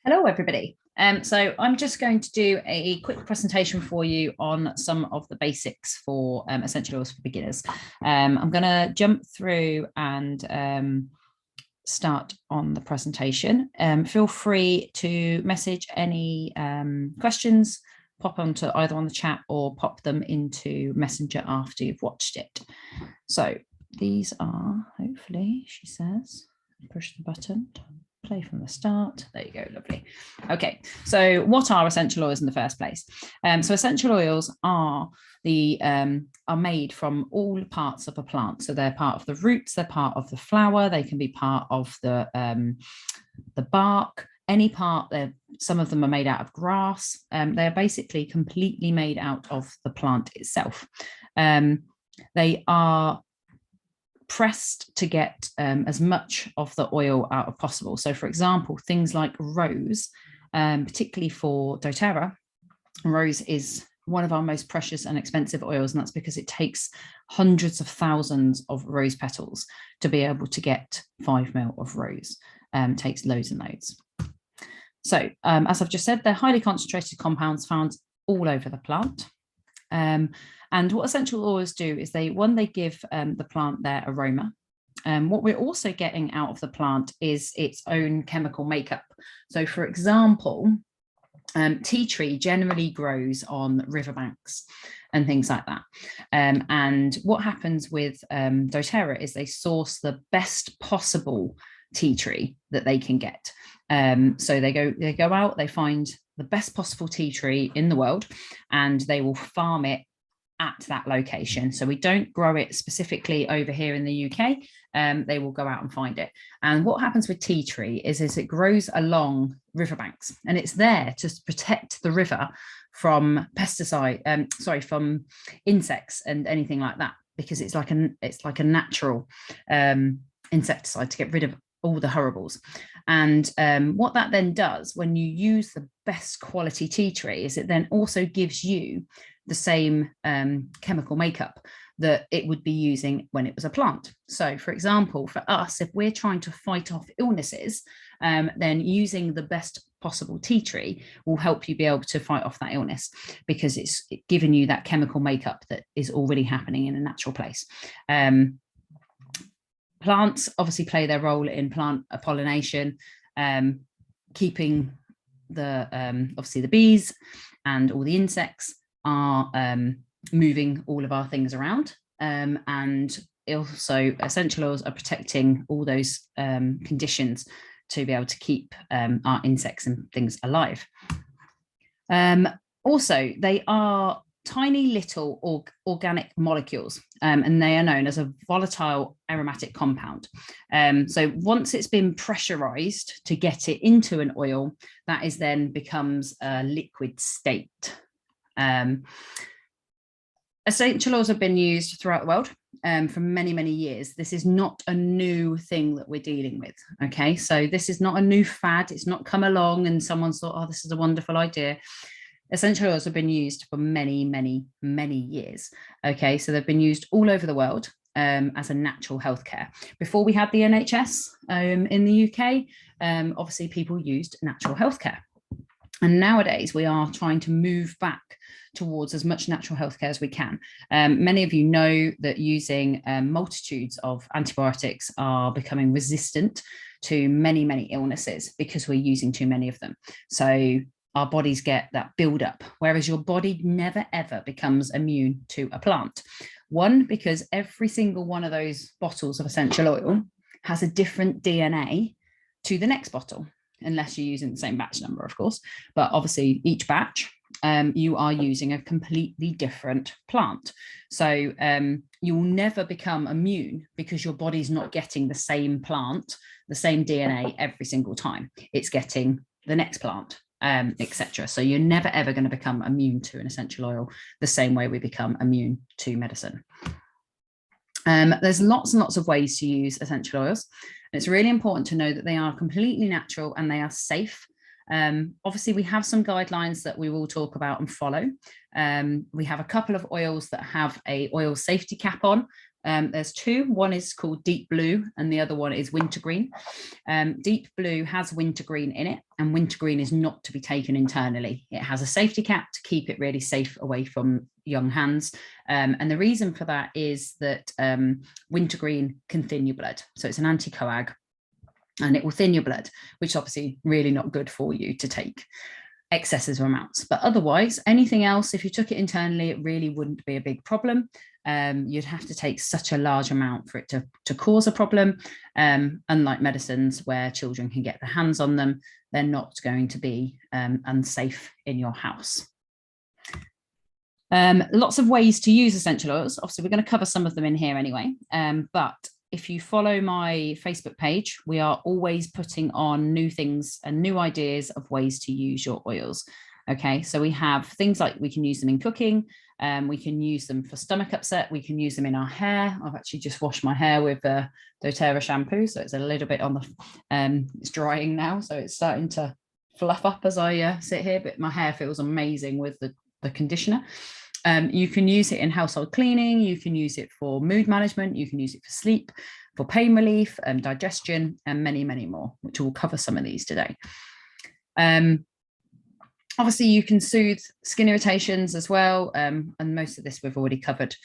Hello, everybody. So I'm just going to do a quick presentation for you on some of the basics for essential oils for beginners. I'm going to jump through and start on the presentation. Feel free to message any questions, pop onto either on the chat or pop them into Messenger after you've watched it. So these are, hopefully, she says, push the button. Play from the start. There you go. Lovely. Okay. So what are essential oils in the first place? So essential oils are made from all parts of a plant. So they're part of the roots, they're part of the flower, they can be part of the bark, any part. Some of them are made out of grass. They're basically completely made out of the plant itself. They are pressed to get as much of the oil out as possible. So for example, things like rose, particularly for doTERRA, rose is one of our most precious and expensive oils, and that's because it takes hundreds of thousands of rose petals to be able to get 5 ml of rose. Takes loads and loads. So as I've just said, they're highly concentrated compounds found all over the plant. And what essential oils do is they give the plant their aroma. What we're also getting out of the plant is its own chemical makeup. So for example, tea tree generally grows on riverbanks and things like that. And what happens with doTERRA is they source the best possible tea tree that they can get. So they go out, they find the best possible tea tree in the world, and they will farm it at that location. So we don't grow it specifically over here in the UK. They will go out and find it. And what happens with tea tree is it grows along riverbanks, and it's there to protect the river from from insects and anything like that, because it's like a natural insecticide to get rid of all the horribles. And what that then does when you use the best quality tea tree is it then also gives you the same chemical makeup that it would be using when it was a plant. So for example, for us, if we're trying to fight off illnesses, then using the best possible tea tree will help you be able to fight off that illness, because it's given you that chemical makeup that is already happening in a natural place. Plants obviously play their role in plant pollination, keeping obviously the bees and all the insects are moving all of our things around, and also essential oils are protecting all those conditions to be able to keep our insects and things alive. Also, they are tiny little organic molecules, and they are known as a volatile aromatic compound. So once it's been pressurized to get it into an oil, that is then becomes a liquid state. Essential oils have been used throughout the world for many, many years. This is not a new thing that we're dealing with. Okay, so this is not a new fad. It's not come along and someone's thought, oh, this is a wonderful idea. Essential oils have been used for many, many, many years. Okay, so they've been used all over the world as a natural healthcare. Before we had the NHS in the UK, obviously people used natural healthcare. And nowadays we are trying to move back towards as much natural healthcare as we can. Many of you know that using multitudes of antibiotics are becoming resistant to many, many illnesses because we're using too many of them. So our bodies get that build up, whereas your body never ever becomes immune to a plant. One, because every single one of those bottles of essential oil has a different DNA to the next bottle, unless you're using the same batch number, of course. But obviously each batch, you are using a completely different plant. So you will never become immune because your body's not getting the same plant, the same DNA every single time. It's getting the next plant, etc. So you're never ever going to become immune to an essential oil the same way we become immune to medicine. There's lots and lots of ways to use essential oils. And it's really important to know that they are completely natural and they are safe. Obviously, we have some guidelines that we will talk about and follow. We have a couple of oils that have a oil safety cap on, There's two. One is called deep blue and the other one is wintergreen. Deep blue has wintergreen in it, and wintergreen is not to be taken internally. It has a safety cap to keep it really safe away from young hands. And the reason for that is that wintergreen can thin your blood. So it's an anti-coag and it will thin your blood, which is obviously really not good for you to take excessive amounts. But otherwise, anything else, if you took it internally, it really wouldn't be a big problem. You'd have to take such a large amount for it to cause a problem. Unlike medicines where children can get their hands on them, they're not going to be unsafe in your house. Lots of ways to use essential oils. Obviously, we're going to cover some of them in here anyway, but if you follow my Facebook page, we are always putting on new things and new ideas of ways to use your oils. Okay, so we have things like we can use them in cooking, we can use them for stomach upset, we can use them in our hair. I've actually just washed my hair with doTERRA shampoo, so it's a little bit on the, it's drying now, so it's starting to fluff up as I sit here, but my hair feels amazing with the conditioner. You can use it in household cleaning, you can use it for mood management, you can use it for sleep, for pain relief, digestion, and many, many more, which we'll cover some of these today. Obviously, you can soothe skin irritations as well, and most of this we've already covered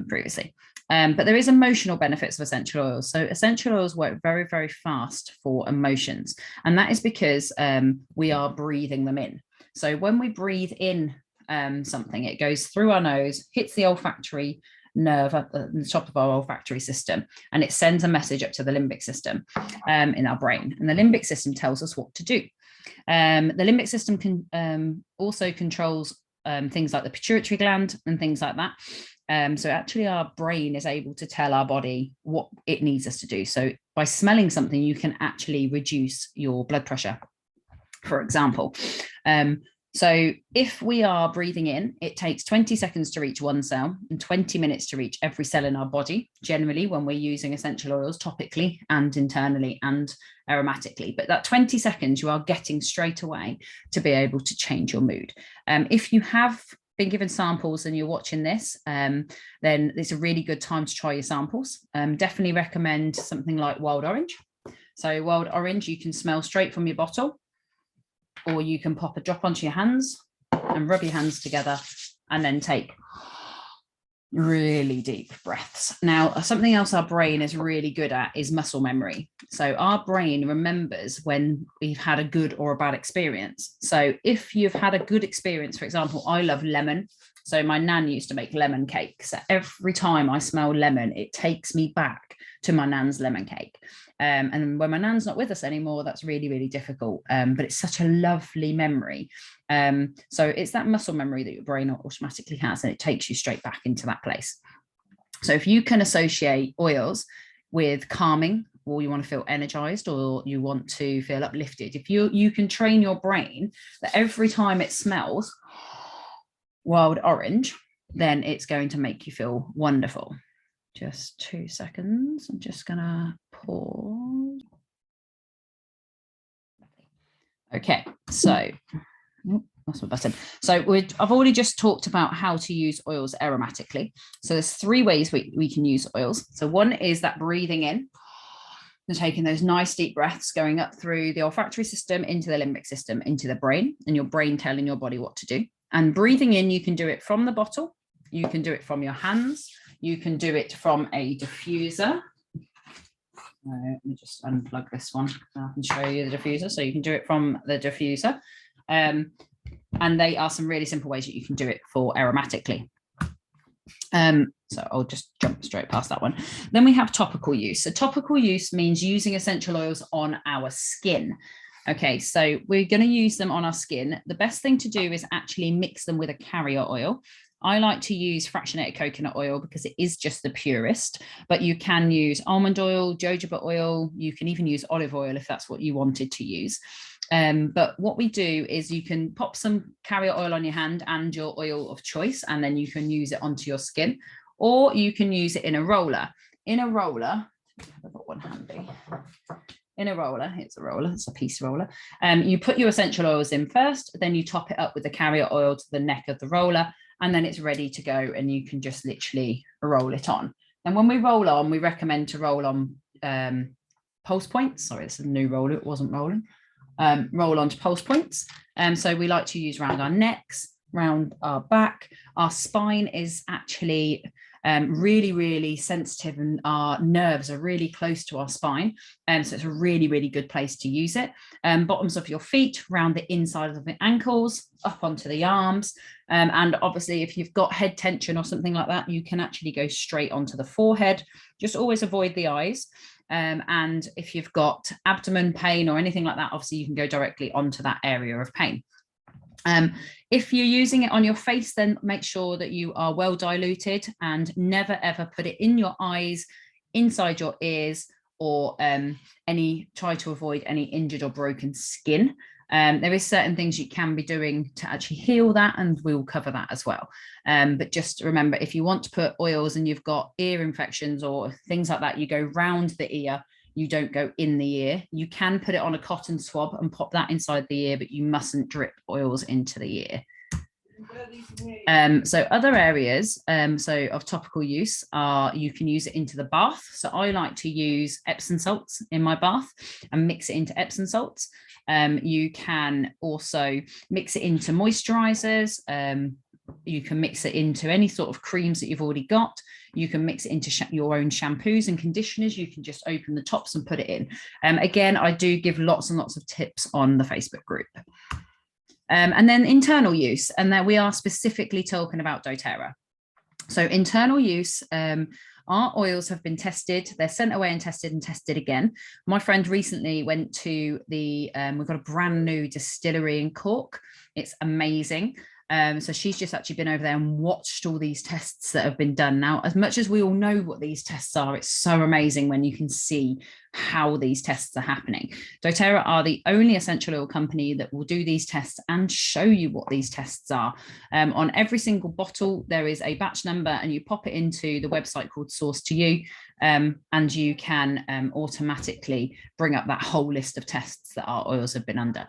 previously. But there is emotional benefits of essential oils. So essential oils work very, very fast for emotions, and that is because we are breathing them in. So when we breathe in something, it goes through our nose, hits the olfactory nerve at the top of our olfactory system, and it sends a message up to the limbic system in our brain, and the limbic system tells us what to do. The limbic system can also controls things like the pituitary gland and things like that. So actually our brain is able to tell our body what it needs us to do. So by smelling something, you can actually reduce your blood pressure, for example. So if we are breathing in, it takes 20 seconds to reach one cell and 20 minutes to reach every cell in our body, generally when we're using essential oils topically and internally and aromatically. But that 20 seconds you are getting straight away to be able to change your mood. If you have been given samples and you're watching this, then it's a really good time to try your samples. Definitely recommend something like wild orange. So wild orange, you can smell straight from your bottle, or you can pop a drop onto your hands and rub your hands together and then take really deep breaths. Now, something else our brain is really good at is muscle memory. So our brain remembers when we've had a good or a bad experience. So if you've had a good experience, for example, I love lemon. So my nan used to make lemon cake. So every time I smell lemon, it takes me back to my nan's lemon cake. And when my nan's not with us anymore, that's really, really difficult. But it's such a lovely memory. So it's that muscle memory that your brain automatically has, and it takes you straight back into that place. So if you can associate oils with calming, or you want to feel energized, or you want to feel uplifted, if you can train your brain that every time it smells wild orange, then it's going to make you feel wonderful. Just 2 seconds. I'm just gonna pause. Okay, so that's my button. So I've already just talked about how to use oils aromatically. So there's 3 ways we can use oils. So one is that breathing in and taking those nice deep breaths, going up through the olfactory system, into the limbic system, into the brain, and your brain telling your body what to do. And breathing in, you can do it from the bottle, you can do it from your hands, you can do it from a diffuser. Let me just unplug this one. I can show you the diffuser. So you can do it from the diffuser. And they are some really simple ways that you can do it for aromatically. So I'll just jump straight past that one. Then we have topical use. So topical use means using essential oils on our skin. Okay, so we're going to use them on our skin. The best thing to do is actually mix them with a carrier oil. I like to use fractionated coconut oil because it is just the purest, but you can use almond oil, jojoba oil, you can even use olive oil if that's what you wanted to use. But what we do is you can pop some carrier oil on your hand and your oil of choice, and then you can use it onto your skin, or you can use it in a roller. In a roller, I've got one handy. In a roller, it's a piece roller. You put your essential oils in first, then you top it up with the carrier oil to the neck of the roller, and then it's ready to go, and you can just literally roll it on. And when we roll on, we recommend to roll on pulse points. Sorry, it's a new roller, it wasn't rolling. Roll on to pulse points. So we like to use around our necks, round our back. Our spine is actually really, really sensitive, and our nerves are really close to our spine. So it's a really, really good place to use it. Bottoms of your feet, around the inside of the ankles, up onto the arms. And obviously, if you've got head tension or something like that, you can actually go straight onto the forehead. Just always avoid the eyes. And if you've got abdomen pain or anything like that, obviously you can go directly onto that area of pain. If you're using it on your face, then make sure that you are well diluted, and never ever put it in your eyes, inside your ears, or try to avoid any injured or broken skin. There is certain things you can be doing to actually heal that, and we'll cover that as well. But just remember, if you want to put oils and you've got ear infections or things like that, you go round the ear, you don't go in the ear. You can put it on a cotton swab and pop that inside the ear, but you mustn't drip oils into the ear. So other areas of topical use are, you can use it into the bath. So I like to use Epsom salts in my bath and mix it into Epsom salts. You can also mix it into moisturizers. You can mix it into any sort of creams that you've already got. You can mix it into your own shampoos and conditioners. You can just open the tops and put it in. Again, I do give lots and lots of tips on the Facebook group. And then internal use, and then we are specifically talking about doTERRA. So internal use, our oils have been tested. They're sent away and tested again. My friend recently went to we've got a brand new distillery in Cork. It's amazing. So she's just actually been over there and watched all these tests that have been done. Now, as much as we all know what these tests are, it's so amazing when you can see how these tests are happening. doTERRA are the only essential oil company that will do these tests and show you what these tests are. On every single bottle, there is a batch number, and you pop it into the website called Source to You, and you can automatically bring up that whole list of tests that our oils have been under.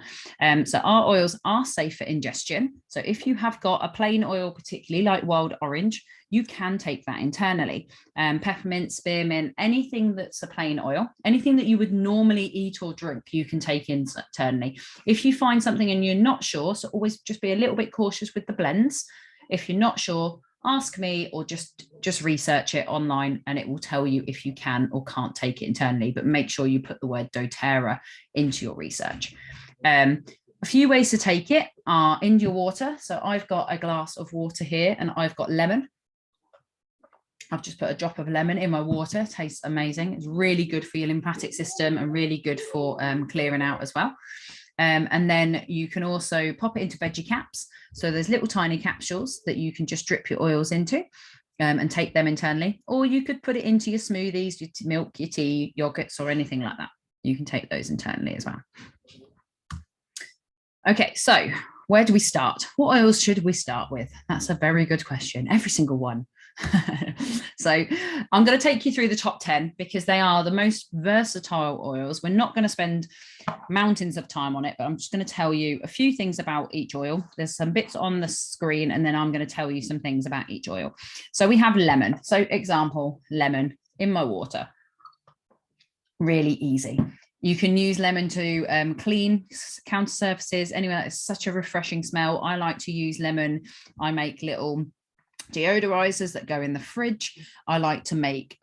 So our oils are safe for ingestion. So if you have got a plain oil, particularly like wild orange, you can take that internally. Peppermint, spearmint, anything that's a plain oil, anything that you would normally eat or drink, you can take internally. If you find something and you're not sure, so always just be a little bit cautious with the blends. If you're not sure, ask me, or just research it online, and it will tell you if you can or can't take it internally. But make sure you put the word doTERRA into your research. A few ways to take it are in your water. So I've got a glass of water here, and I've got lemon. I've just put a drop of lemon in my water. It tastes amazing. It's really good for your lymphatic system and really good for clearing out as well. And then you can also pop it into veggie caps. So there's little tiny capsules that you can just drip your oils into and take them internally. Or you could put it into your smoothies, your milk, your tea, yogurts, or anything like that. You can take those internally as well. Okay, so where do we start? What oils should we start with? That's a very good question. Every single one. So I'm going to take you through the top 10 because they are the most versatile oils. We're not going to spend mountains of time on it, but I'm just going to tell you a few things about each oil. There's some bits on the screen, and then I'm going to tell you some things about each oil. So we have lemon. So example, lemon in my water. Really easy. You can use lemon to clean counter surfaces. Anyway, it's such a refreshing smell. I like to use lemon. I make little deodorizers that go in the fridge. I like to make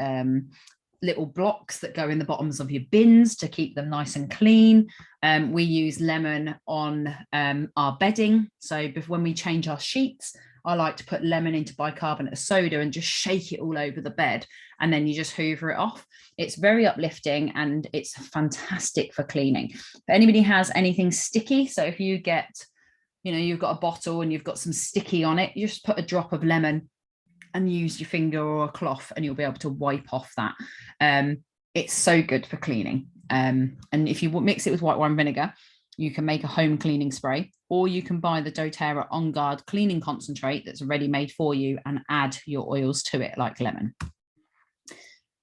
little blocks that go in the bottoms of your bins to keep them nice and clean. We use lemon on our bedding. So when we change our sheets, I like to put lemon into bicarbonate of soda and just shake it all over the bed, and then you just hoover it off. It's very uplifting and it's fantastic for cleaning. If anybody has anything sticky, so if you get, you've got a bottle and you've got some sticky on it, you just put a drop of lemon and use your finger or a cloth, and you'll be able to wipe off that. It's so good for cleaning. And if you mix it with white wine vinegar, you can make a home cleaning spray, or you can buy the doTERRA On Guard cleaning concentrate that's ready made for you and add your oils to it like lemon.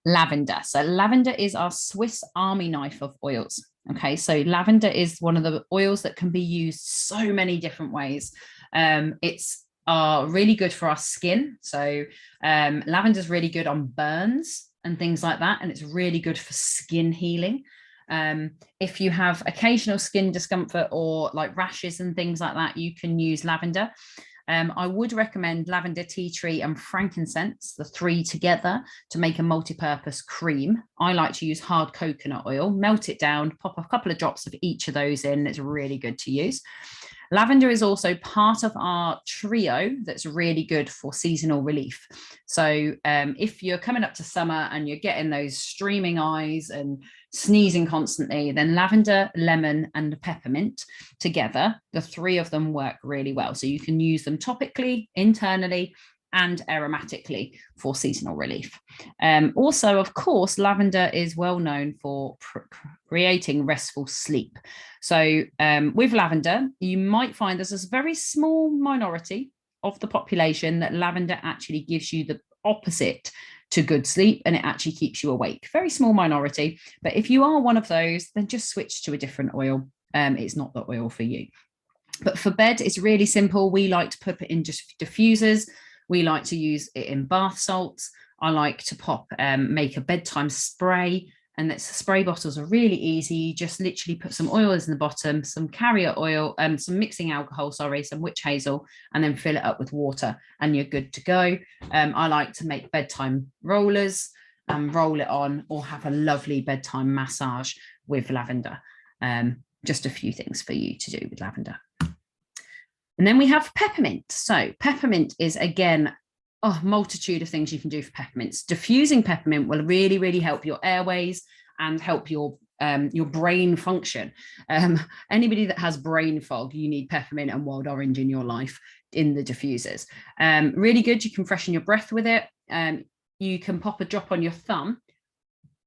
Lavender. So lavender is our Swiss Army knife of oils. Okay, so lavender is one of the oils that can be used so many different ways. It's are really good for our skin. So lavender is really good on burns and things like that, and it's really good for skin healing. If you have occasional skin discomfort or like rashes and things like that, you can use lavender. I would recommend lavender, tea tree, and frankincense, the three together, to make a multi-purpose cream. I like to use hard coconut oil, melt it down, pop a couple of drops of each of those in. It's really good to use. Lavender is also part of our trio that's really good for seasonal relief. So if you're coming up to summer and you're getting those streaming eyes and sneezing constantly, then lavender, lemon, and peppermint together, the three of them work really well. So you can use them topically, internally, and aromatically for seasonal relief. Also, of course, lavender is well known for creating restful sleep. So with lavender, you might find there's a very small minority of the population that lavender actually gives you the opposite to good sleep, and it actually keeps you awake. Very small minority, but if you are one of those, then just switch to a different oil. It's not the oil for you. But for bed, it's really simple. We like to put it in just diffusers. We like to use it in bath salts. I like to make a bedtime spray, and the spray bottles are really easy. You just literally put some oils in the bottom, some carrier oil, some mixing alcohol, some witch hazel, and then fill it up with water, and you're good to go. I like to make bedtime rollers and roll it on, or have a lovely bedtime massage with lavender. Just a few things for you to do with lavender. And then we have peppermint. So peppermint is, again, a multitude of things you can do for peppermints. Diffusing peppermint will really, really help your airways and help your brain function. Anybody that has brain fog, you need peppermint and wild orange in your life in the diffusers. Really good. You can freshen your breath with it. You can pop a drop on your thumb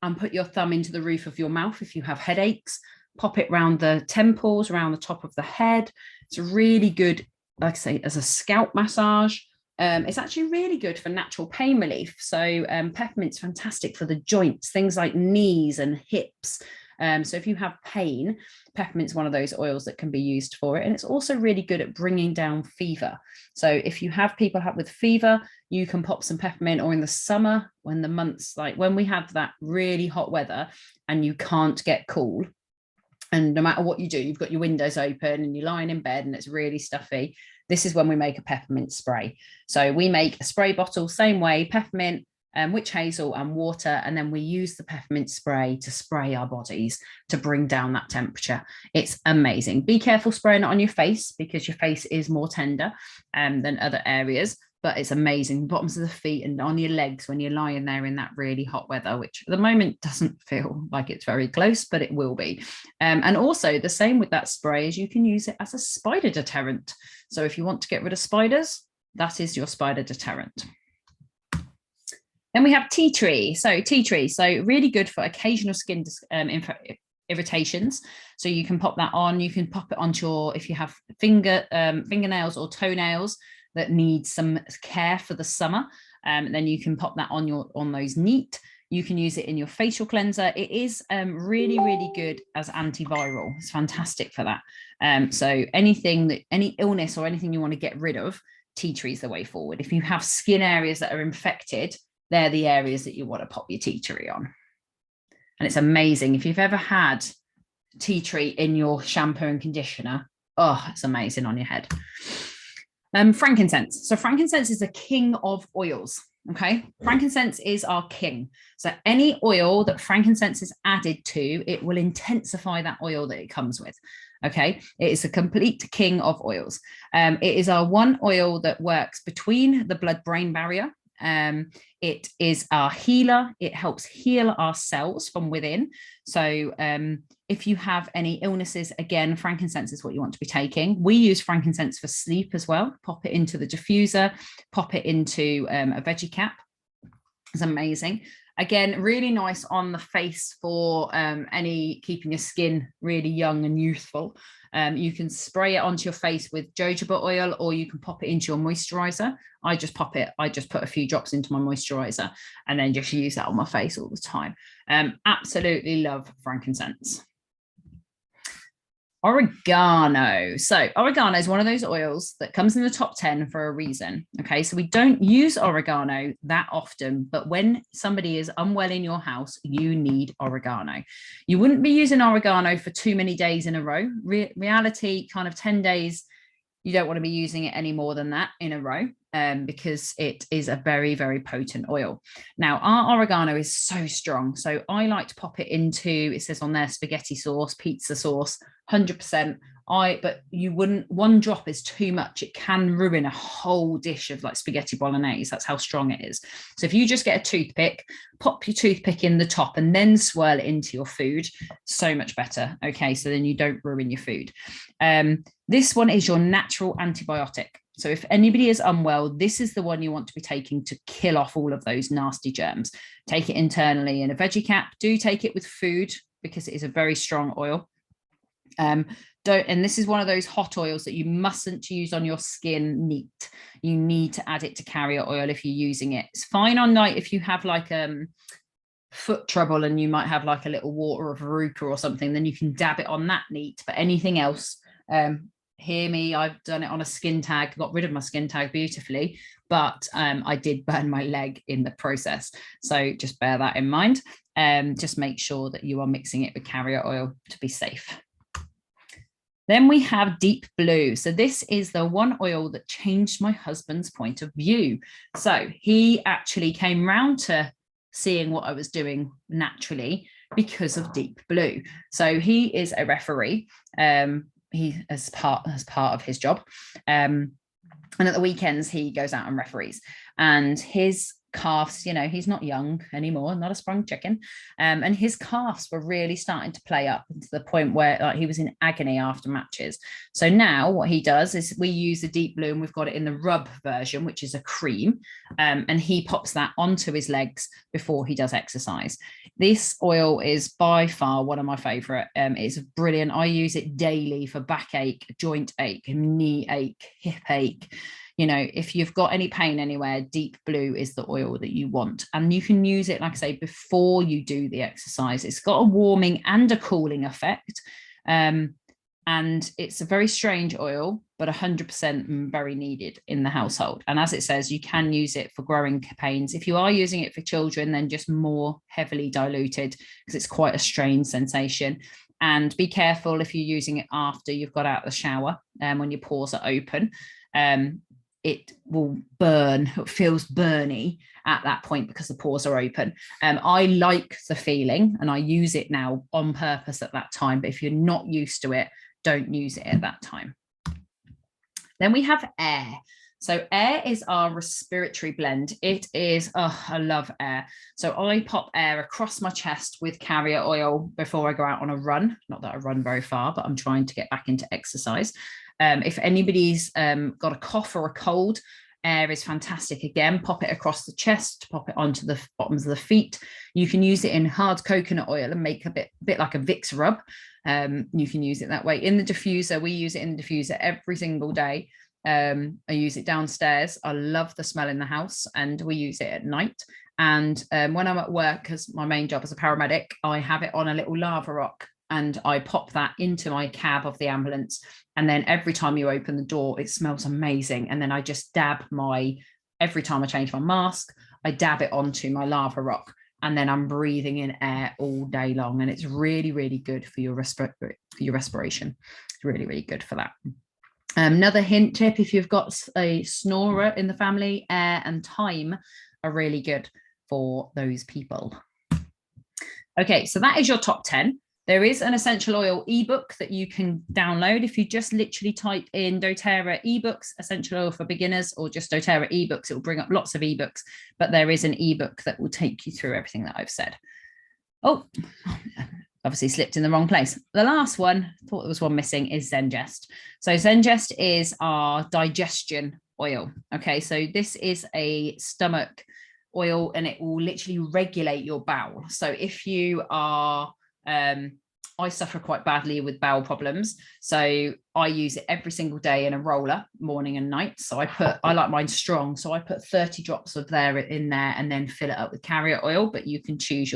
and put your thumb into the roof of your mouth if you have headaches. Pop it around the temples, around the top of the head. It's really good, like I say, as a scalp massage. It's actually really good for natural pain relief. So peppermint's fantastic for the joints, things like knees and hips. So if you have pain, peppermint's one of those oils that can be used for it. And it's also really good at bringing down fever. So if you have people with fever, you can pop some peppermint, or in the summer, when the months, like when we have that really hot weather and you can't get cool, and no matter what you do, you've got your windows open and you're lying in bed and it's really stuffy, this is when we make a peppermint spray. So we make a spray bottle, same way, peppermint, witch hazel and water, and then we use the peppermint spray to spray our bodies to bring down that temperature. It's amazing. Be careful spraying it on your face, because your face is more tender than other areas, but it's amazing. Bottoms of the feet and on your legs when you're lying there in that really hot weather, which at the moment doesn't feel like it's very close, but it will be. And also the same with that spray is you can use it as a spider deterrent. So if you want to get rid of spiders, that is your spider deterrent. Then we have tea tree. So tea tree, so really good for occasional skin irritations. So you can pop that on. You can pop it onto your, if you have fingernails or toenails that need some care for the summer, then you can pop that on those neat. You can use it in your facial cleanser. It is really, really good as antiviral. It's fantastic for that. So any illness or anything you want to get rid of, tea tree is the way forward. If you have skin areas that are infected, they're the areas that you want to pop your tea tree on. And it's amazing. If you've ever had tea tree in your shampoo and conditioner, oh, it's amazing on your head. Frankincense. So frankincense is the king of oils. Okay, frankincense is our king. So any oil that frankincense is added to, it will intensify that oil that it comes with. Okay, it is a complete king of oils. It is our one oil that works between the blood-brain barrier. It is our healer. It helps heal our cells from within. So if you have any illnesses, again, frankincense is what you want to be taking. We use frankincense for sleep as well. Pop it into the diffuser, pop it into a veggie cap. It's amazing. Again, really nice on the face for keeping your skin really young and youthful. You can spray it onto your face with jojoba oil, or you can pop it into your moisturizer. I just put a few drops into my moisturizer and then just use that on my face all the time. Absolutely love frankincense. Oregano. So oregano is one of those oils that comes in the top 10 for a reason. Okay, so we don't use oregano that often, but when somebody is unwell in your house, you need oregano. You wouldn't be using oregano for too many days in a row. Reality, kind of 10 days, you don't want to be using it any more than that in a row, because it is a very, very potent oil. Now, our oregano is so strong. So I like to pop it into, it says on there, spaghetti sauce, pizza sauce, 100%. But you wouldn't, one drop is too much. It can ruin a whole dish of like spaghetti bolognese. That's how strong it is. So if you just get a toothpick, pop your toothpick in the top and then swirl it into your food, so much better. Okay, so then you don't ruin your food. This one is your natural antibiotic. So if anybody is unwell, this is the one you want to be taking to kill off all of those nasty germs. Take it internally in a veggie cap. Do take it with food because it is a very strong oil. And this is one of those hot oils that you mustn't use on your skin neat. You need to add it to carrier oil if you're using it. It's fine on night if you have like foot trouble and you might have like a little water of Veruca or something, then you can dab it on that neat. But anything else, hear me, I've done it on a skin tag, got rid of my skin tag beautifully, but I did burn my leg in the process. So just bear that in mind. Just make sure that you are mixing it with carrier oil to be safe. Then we have Deep Blue. So this is the one oil that changed my husband's point of view. So he actually came round to seeing what I was doing naturally because of Deep Blue. So he is a referee. He as part of his job. And at the weekends, he goes out and referees. And his calves, you know, he's not young anymore, not a sprung chicken, and his calves were really starting to play up to the point where like he was in agony after matches. So now what he does is we use the Deep Blue, and we've got it in the rub version, which is a cream, and he pops that onto his legs before he does exercise. This oil is by far one of my favorite. It's brilliant. I use it daily for backache, joint ache, knee ache, hip ache. You know, if you've got any pain anywhere, Deep Blue is the oil that you want. And you can use it, like I say, before you do the exercise. It's got a warming and a cooling effect. And it's a very strange oil, but 100% very needed in the household. And as it says, you can use it for growing pains. If you are using it for children, then just more heavily diluted because it's quite a strange sensation. And be careful if you're using it after you've got out of the shower, when your pores are open. It will burn, it feels burny at that point because the pores are open. I like the feeling and I use it now on purpose at that time, but if you're not used to it, don't use it at that time. Then we have Air. So Air is our respiratory blend. It is, oh, I love Air. So I pop Air across my chest with carrier oil before I go out on a run. Not that I run very far, but I'm trying to get back into exercise. If anybody's got a cough or a cold, Air is fantastic. Again, pop it across the chest, pop it onto the bottoms of the feet. You can use it in hard coconut oil and make a bit like a Vicks rub. You can use it that way. In the diffuser, we use it in the diffuser every single day. I use it downstairs. I love the smell in the house, and we use it at night. And when I'm at work, because my main job as a paramedic, I have it on a little lava rock, and I pop that into my cab of the ambulance. And then every time you open the door, it smells amazing. And then I just dab every time I change my mask, I dab it onto my lava rock. And then I'm breathing in Air all day long. And it's really, really good for your respiration. It's really, really good for that. Another hint tip, if you've got a snorer in the family, Air and thyme are really good for those people. Okay, so that is your top 10. There is an essential oil ebook that you can download. If you just literally type in doTERRA ebooks, essential oil for beginners, or just doTERRA ebooks, it will bring up lots of ebooks, but there is an ebook that will take you through everything that I've said. Oh, obviously slipped in the wrong place. The last one, thought there was one missing, is Zengest. So Zengest is our digestion oil. Okay, so this is a stomach oil and it will literally regulate your bowel. So if you are I suffer quite badly with bowel problems, so I use it every single day in a roller, morning and night. So I like mine strong, so I put 30 drops of there in there and then fill it up with carrier oil, but you can choose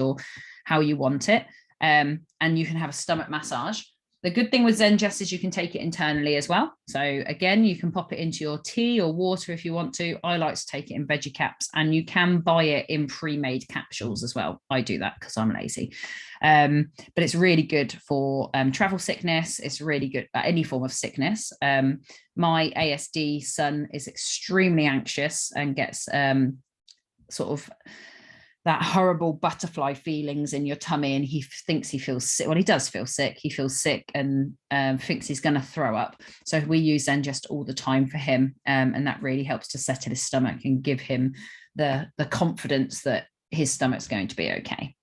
how you want it. And you can have a stomach massage. The good thing with Zengest is you can take it internally as well. So again, you can pop it into your tea or water if you want to. I like to take it in veggie caps, and you can buy it in pre-made capsules as well. I do that because I'm lazy. But it's really good for travel sickness. It's really good at any form of sickness. My ASD son is extremely anxious and gets sort of that horrible butterfly feelings in your tummy, and he thinks he feels sick. Well, he does feel sick. He feels sick and thinks he's going to throw up. So we use Zengest all the time for him, and that really helps to settle his stomach and give him the confidence that his stomach's going to be okay.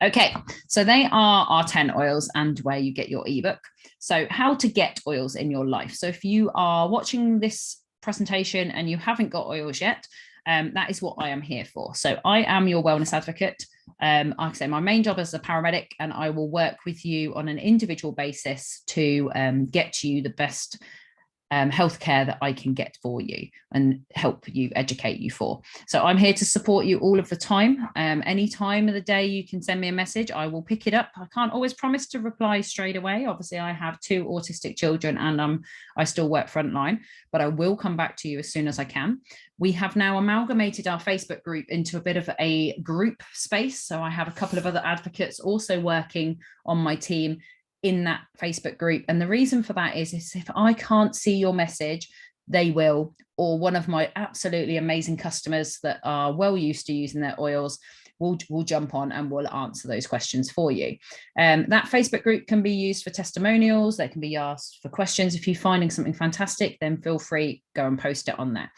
Okay, so they are our 10 oils and where you get your ebook. So how to get oils in your life. So if you are watching this presentation and you haven't got oils yet, that is what I am here for. So I am your wellness advocate. Like I say, my main job is a paramedic, and I will work with you on an individual basis to get you the best healthcare that I can get for you and help you, educate you for. So I'm here to support you all of the time. Any time of the day you can send me a message, I will pick it up. I can't always promise to reply straight away. Obviously, I have 2 autistic children, and I still work frontline, but I will come back to you as soon as I can. We have now amalgamated our Facebook group into a bit of a group space. So I have a couple of other advocates also working on my team in that Facebook group. And the reason for that is if I can't see your message, they will, or one of my absolutely amazing customers that are well used to using their oils will jump on and will answer those questions for you. That Facebook group can be used for testimonials. They can be asked for questions. If you're finding something fantastic, then feel free, go and post it on there.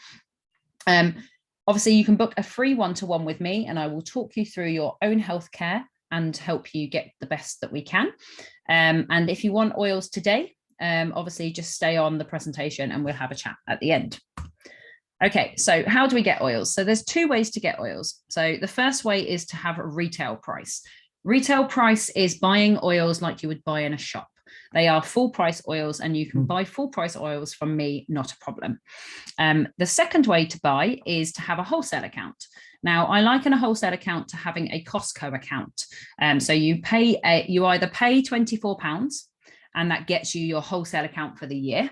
Obviously, you can book a free one-to-one with me, and I will talk you through your own healthcare and help you get the best that we can. And if you want oils today, obviously just stay on the presentation and we'll have a chat at the end. Okay, so how do we get oils? So there's 2 ways to get oils. So the first way is to have a retail price. Retail price is buying oils like you would buy in a shop. They are full price oils, and you can buy full price oils from me, not a problem. The second way to buy is to have a wholesale account. Now, I liken a wholesale account to having a Costco account. So you either pay £24, and that gets you your wholesale account for the year,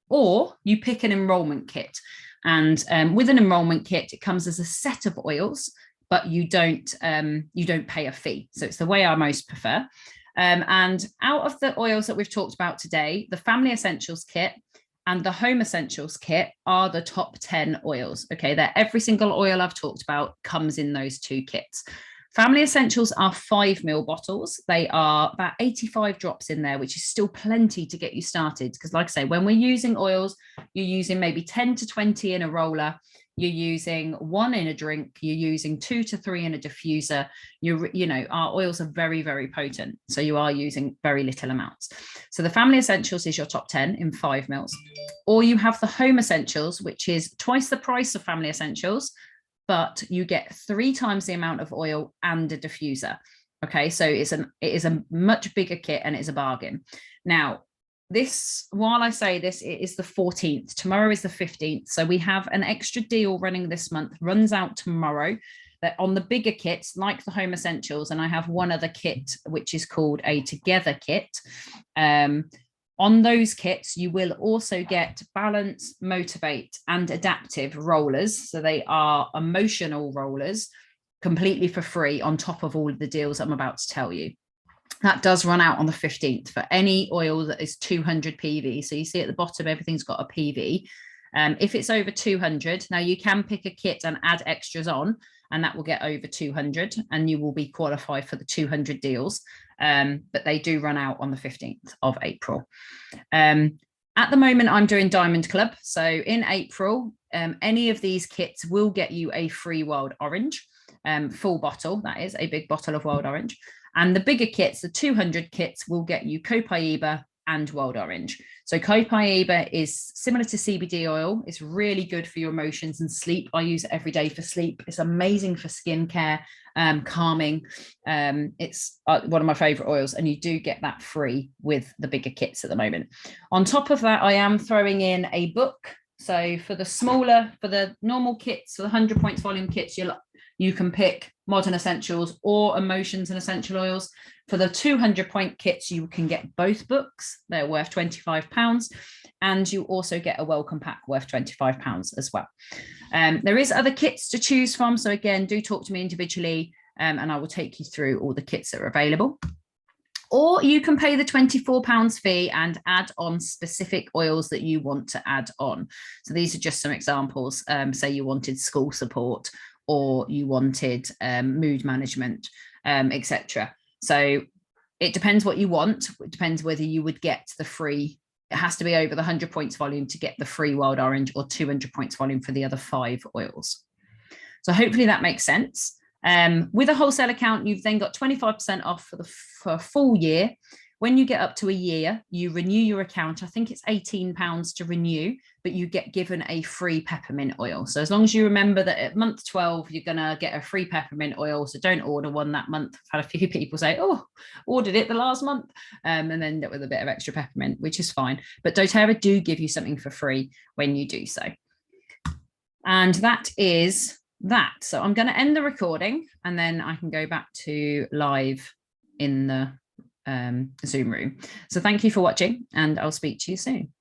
or you pick an enrollment kit. And with an enrollment kit, it comes as a set of oils, but you don't pay a fee. So it's the way I most prefer. And out of the oils that we've talked about today, the Family Essentials kit and the Home Essentials kit are the top 10 oils. Okay, they're every single oil I've talked about comes in those 2 kits. Family Essentials are 5 ml bottles. They are about 85 drops in there, which is still plenty to get you started. Because like I say, when we're using oils, you're using maybe 10 to 20 in a roller. You're using 1 in a drink. You're using 2 to 3 in a diffuser. Our oils are very, very potent. So you are using very little amounts. So the Family Essentials is your top 10 in 5 mils. Or you have the Home Essentials, which is twice the price of Family Essentials, but you get 3 times the amount of oil and a diffuser. Okay, so it is a much bigger kit, and it's a bargain. Now, while I say this, it is the 14th. Tomorrow is the 15th. So we have an extra deal running this month, runs out tomorrow, that on the bigger kits, like the Home Essentials, and I have one other kit, which is called a Together kit. On those kits, you will also get Balance, Motivate, and Adaptive rollers. So they are emotional rollers completely for free on top of all of the deals I'm about to tell you. That does run out on the 15th for any oil that is 200 PV. So you see at the bottom, everything's got a PV. If it's over 200, now you can pick a kit and add extras on, and that will get over 200, and you will be qualified for the 200 deals. But they do run out on the 15th of April. At the moment, I'm doing Diamond Club. So in April, any of these kits will get you a free wild orange, full bottle. That is a big bottle of wild orange. And the bigger kits, the 200 kits, will get you copaiba and wild orange. So copaiba is similar to CBD oil. It's really good for your emotions and sleep. I use it every day for sleep. It's amazing for skincare, calming. It's one of my favorite oils, and you do get that free with the bigger kits at the moment. On top of that, I am throwing in a book. So for the normal kits, for the 100 points volume kits, you can pick modern essentials or emotions and essential oils. For the 200 point kits, you can get both books. They're worth £25. And you also get a welcome pack worth £25 as well. There is other kits to choose from. So again, do talk to me individually and I will take you through all the kits that are available. Or you can pay the £24 fee and add on specific oils that you want to add on. So these are just some examples. Say you wanted school support or you wanted mood management, etc. So it depends what you want. It depends whether you would get the free. It has to be over the 100 points volume to get the free wild orange, or 200 points volume for the other 5 oils. So hopefully that makes sense. With a wholesale account, you've then got 25% off for a full year. When you get up to a year, you renew your account. I think it's £18 to renew, but you get given a free peppermint oil. So as long as you remember that at month 12, you're going to get a free peppermint oil. So don't order one that month. I've had a few people say, oh, ordered it the last month, and then end up with a bit of extra peppermint, which is fine. But doTERRA do give you something for free when you do so. And that is that. So I'm going to end the recording and then I can go back to live in the Zoom room. So thank you for watching and I'll speak to you soon.